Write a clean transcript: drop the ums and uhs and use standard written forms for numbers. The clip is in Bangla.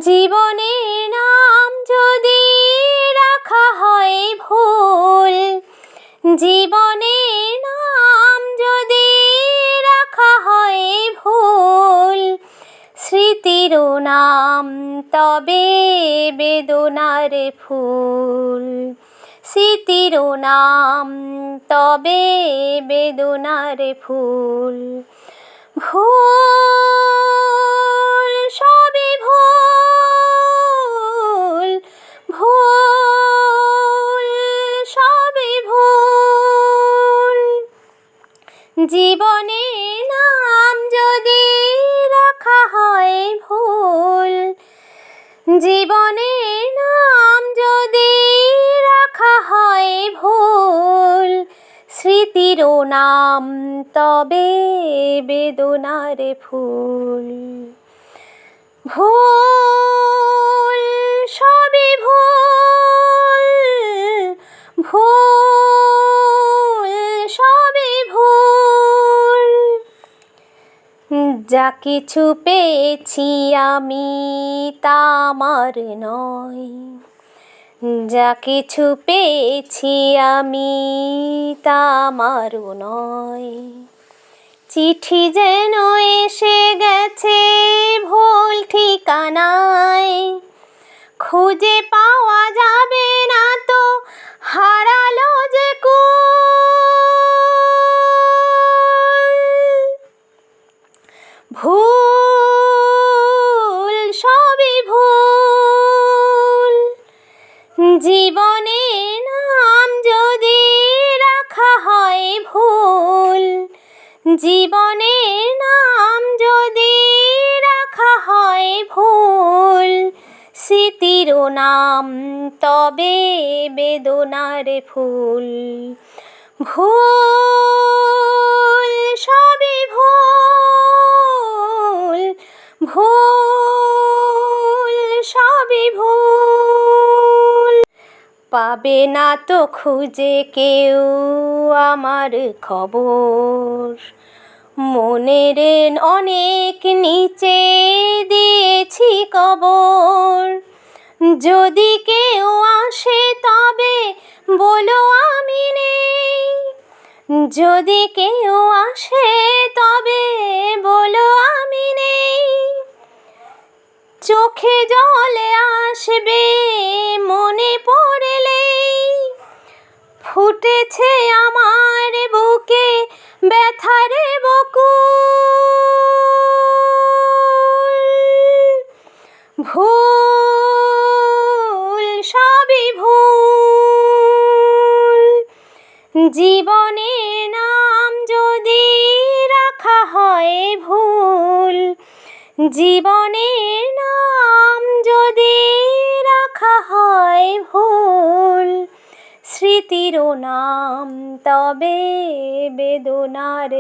জীবনের নাম যদি রাখা হয় ভুল, জীবনের নাম যদি রাখা হয় ভুল, স্মৃতির নাম তবে বেদনার ফুল, স্মৃতির নাম তবে বেদনার ফুল। ভুল সবই ভুল, ভুল সবই ভুল, জীবনের নাম যদি রাখা হয় ভুল, জীবনের নাম যদি রাখা হয় ভুল, স্মৃতির নাম তবে বেদনার ফুল। ভুল সবই ভুল, ভুল সবই ভুল, যা কিছু পেয়েছি আমি তা আমার নয়, যা কিছু পেয়েছি আমি তা আমারও নয়। চিঠি যেন এসে গেছে ভুল ঠিকানায়, খুঁজে পাওয়া যাবে না তো হারালো যে কুল। ভুল সবই ভুল, জীবনের নাম যদি রাখা হয় ভুল, জীবনের নাম যদি রাখা হয় ভুল, স্মৃতির নাম তবে বেদনার ফুল। ভুল সবই ভুল, ভুল সবই ভুল, পাবে না তো খুঁজে কেউ আমার খবর, মনের অনেক নিচে দিয়েছি কবর। যদি কেউ আসে তবে বলো আমি নেই, যদি কেউ আসে তবে বলো আমি নেই। চোখে জলে আসবে মনে পড়লেই, ফুটেছে আমার বুকে ব্যথার বকুল। ভুল সবই ভুল, জীবনের নাম যদি রাখা হয় ভুল, জীবনের নাম যদি রাখা হয় ভুল, স্মৃতির নাম তবে বেদনার